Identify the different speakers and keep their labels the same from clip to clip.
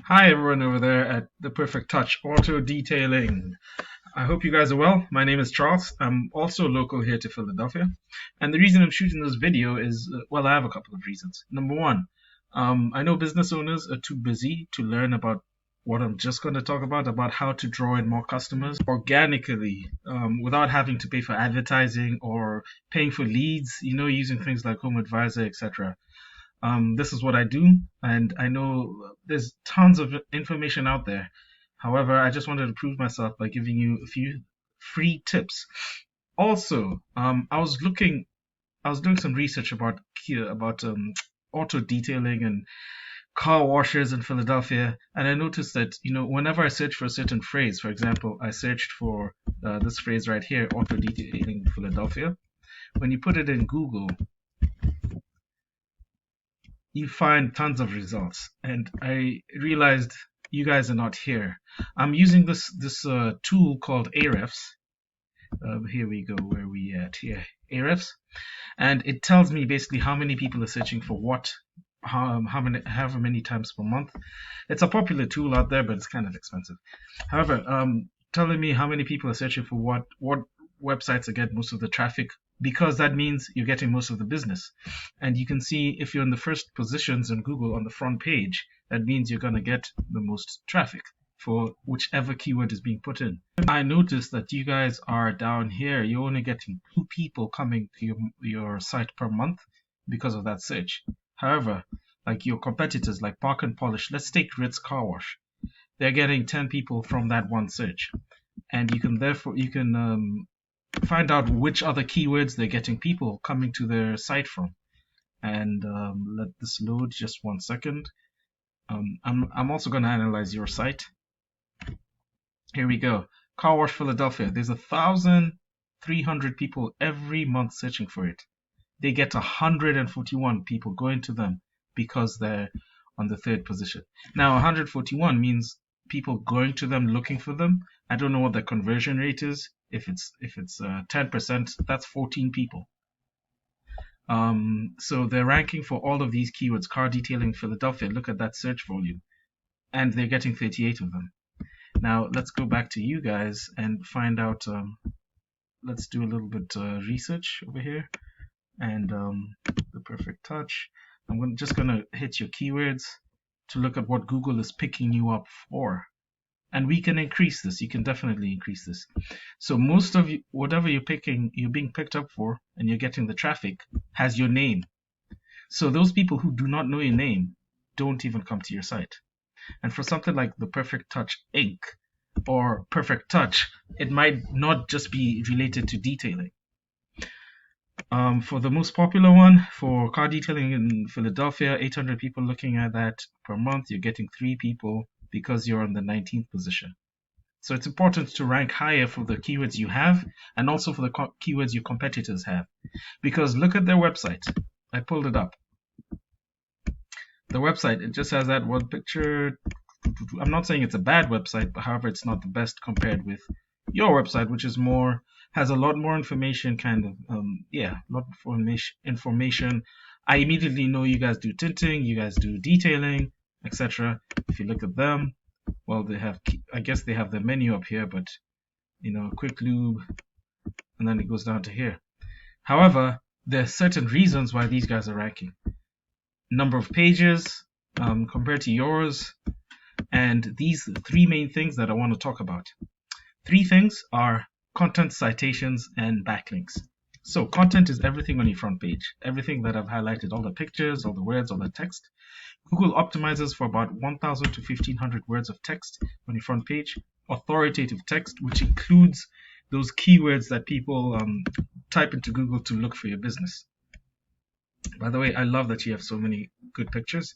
Speaker 1: Hi everyone over there at The Perfect Touch Auto Detailing. I hope you guys are well. My name is Charles. I'm also local here to Philadelphia. And the reason I'm shooting this video is, well, I have a couple of reasons. Number one, I know business owners are too busy to learn about what I'm just going to talk about how to draw in more customers organically, without having to pay for advertising or paying for leads, using things like Home Advisor, etc. This is what I do, and I know there's tons of information out there. However, I just wanted to prove myself by giving you a few free tips. Also, I was doing some research about auto detailing and car washes in Philadelphia, and I noticed that whenever I search for a certain phrase, for example, I searched for this phrase right here, auto detailing Philadelphia. When you put it in Google, you find tons of results. And I realized you guys are not here. I'm using this tool called Ahrefs. Here we go. Where are we at? Here, Ahrefs, and it tells me basically how many people are searching for what, however many times per month. It's a popular tool out there, but it's kind of expensive. However, telling me how many people are searching for what websites get most of the traffic, because that means you're getting most of the business. And you can see if you're in the first positions in Google on the front page, that means you're going to get the most traffic for whichever keyword is being put in. I noticed that you guys are down here. You're only getting 2 people coming to your site per month because of that search. However, like your competitors like Park and Polish, let's take Ritz Car Wash. They're getting 10 people from that one search. And you can find out which other keywords they're getting people coming to their site from. And let this load just 1 second. I'm also going to analyze your site. Here we go. Car Wash Philadelphia. There's 1,300 people every month searching for it. They get 141 people going to them because they're on the 3rd position. Now 141 means people going to them looking for them. I don't know what the conversion rate is. If it's 10%, that's 14 people. So they're ranking for all of these keywords. Car detailing Philadelphia. Look at that search volume, and they're getting 38 of them. Now let's go back to you guys and find out. Let's do a little bit research over here, and the perfect touch. Just gonna hit your keywords to look at what Google is picking you up for. And we can increase this. You can definitely increase this. So most of you, whatever you're being picked up for, and you're getting the traffic, has your name. So those people who do not know your name don't even come to your site. And for something like the Perfect Touch Ink or Perfect Touch, it might not just be related to detailing. For the most popular one, for car detailing in Philadelphia, 800 people looking at that per month, you're getting 3 people because you're on the 19th position. So it's important to rank higher for the keywords you have and also for the keywords your competitors have. Because look at their website. I pulled it up. The website, it just has that one picture. I'm not saying it's a bad website, but however, it's not the best compared with your website, which is has a lot more information, a lot of information. I immediately know you guys do tinting, you guys do detailing, etc. If you look at them, well, I guess they have the menu up here, but quick lube, and then it goes down to here. However, there are certain reasons why these guys are ranking. Number of pages compared to yours, and these 3 main things that I want to talk about. 3 things are content, citations, and backlinks. So content is everything on your front page, everything that I've highlighted, all the pictures, all the words, all the text. Google optimizes for about 1,000 to 1,500 words of text on your front page, authoritative text, which includes those keywords that people type into Google to look for your business. By the way, I love that you have so many good pictures.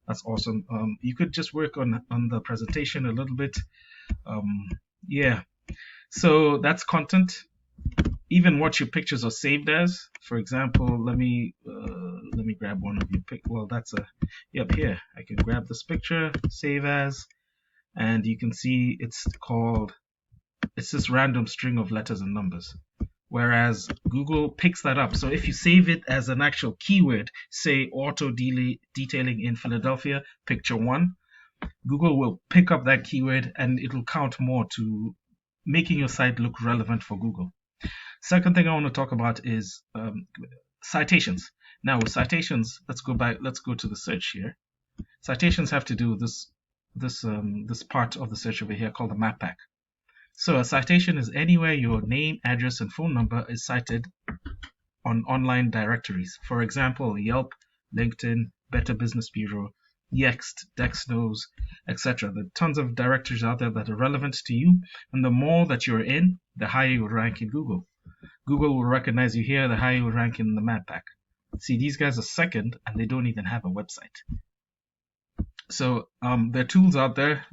Speaker 1: That's awesome. You could just work on the presentation a little bit. Yeah. So that's content. Even what your pictures are saved as. For example, let me grab one of your well, that's up here. I can grab this picture, save as, and you can see it's this random string of letters and numbers. Whereas Google picks that up. So if you save it as an actual keyword, say auto detailing in Philadelphia, picture 1, Google will pick up that keyword and it'll count more to making your site look relevant for Google. Second thing I want to talk about is citations. Now with citations, let's go to the search here. Citations have to do with this part of the search over here called the map pack. So a citation is anywhere your name, address, and phone number is cited on online directories. For example, Yelp, LinkedIn, Better Business Bureau, Yext, Dexnos, etc. There are tons of directories out there that are relevant to you, and the more that you're in, the higher you will rank in Google. Google will recognize you here, the higher you will rank in the map pack. See, these guys are second, and they don't even have a website. So there are tools out there,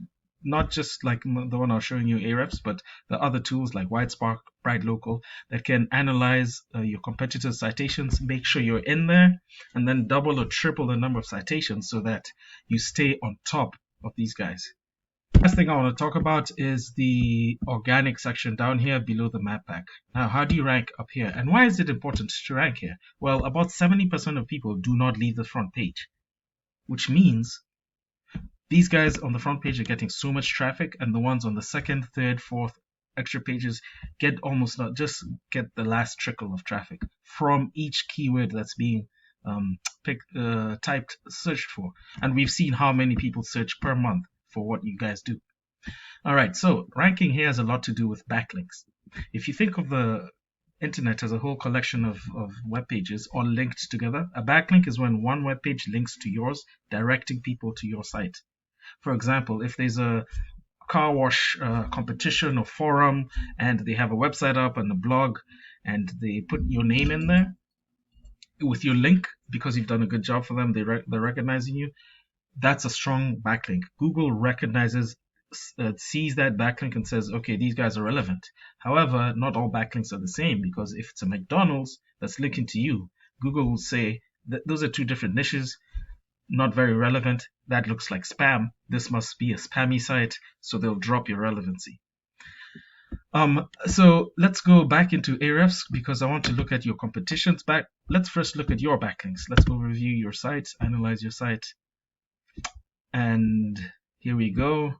Speaker 1: not just like the one I was showing you, Ahrefs, but the other tools like WhiteSpark, BrightLocal, that can analyze your competitors' citations, make sure you're in there, and then double or triple the number of citations so that you stay on top of these guys. Last thing I want to talk about is the organic section down here below the map pack. Now, how do you rank up here? And why is it important to rank here? Well, about 70% of people do not leave the front page, which means these guys on the front page are getting so much traffic, and the ones on the second, third, fourth extra pages get almost not just get the last trickle of traffic from each keyword that's being typed, searched for. And we've seen how many people search per month for what you guys do. All right, so ranking here has a lot to do with backlinks. If you think of the internet as a whole collection of web pages all linked together, a backlink is when one web page links to yours, directing people to your site. For example, if there's a car wash competition or forum and they have a website up and a blog and they put your name in there with your link because you've done a good job for them, they're recognizing you. That's a strong backlink. Google recognizes, sees that backlink and says, okay, these guys are relevant. However, not all backlinks are the same, because if it's a McDonald's that's linking to you, Google will say that those are two different niches, not very relevant. That looks like spam. This must be a spammy site, so they'll drop your relevancy. So let's go back into Ahrefs because I want to look at your competitions back. Let's first look at your backlinks. Let's go review your site, analyze your site. And here we go.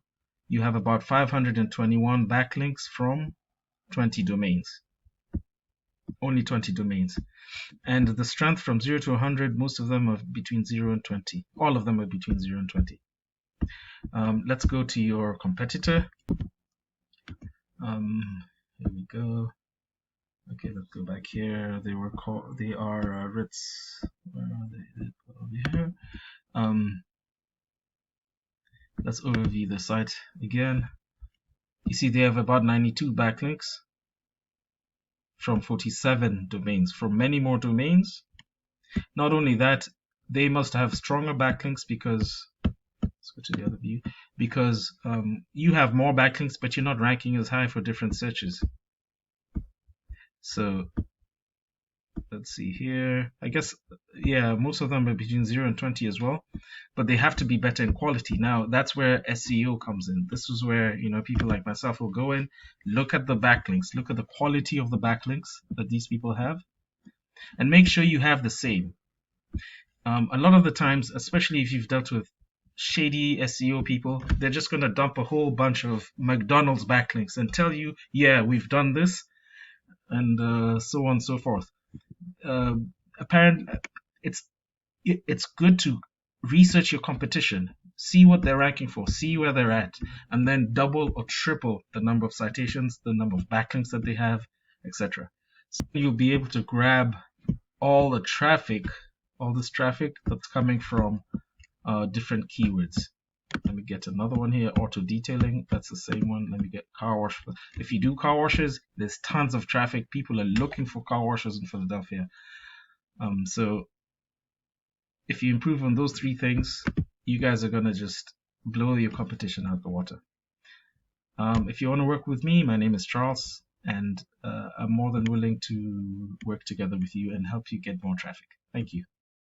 Speaker 1: You have about 521 backlinks from 20 domains. Only 20 domains. And the strength from 0 to 100, most of them are between 0 and 20. All of them are between 0 and 20. Let's go to your competitor. Here we go. Okay, let's go back here. They are Ritz. Where are they? Over here. Let's overview the site again. You see they have about 92 backlinks from 47 domains, from many more domains. Not only that, they must have stronger backlinks because, let's go to the other view, because you have more backlinks, but you're not ranking as high for different searches. So let's see here. I guess, yeah, most of them are between 0 and 20 as well, but they have to be better in quality. Now, that's where SEO comes in. This is where, people like myself will go in, look at the backlinks, look at the quality of the backlinks that these people have, and make sure you have the same. A lot of the times, especially if you've dealt with shady SEO people, they're just going to dump a whole bunch of McDonald's backlinks and tell you, yeah, we've done this, and so on and so forth. Apparently, it's good to research your competition, see what they're ranking for, see where they're at, and then double or triple the number of citations, the number of backlinks that they have, etc. So you'll be able to grab all the traffic, all this traffic that's coming from different keywords. Let me get another one here, auto detailing. That's the same one. Let me get car wash. If you do car washes, there's tons of traffic. People are looking for car washes in Philadelphia. So if you improve on those three things, you guys are gonna just blow your competition out the water. If you want to work with me, my name is Charles, and I'm more than willing to work together with you and help you get more traffic. Thank you.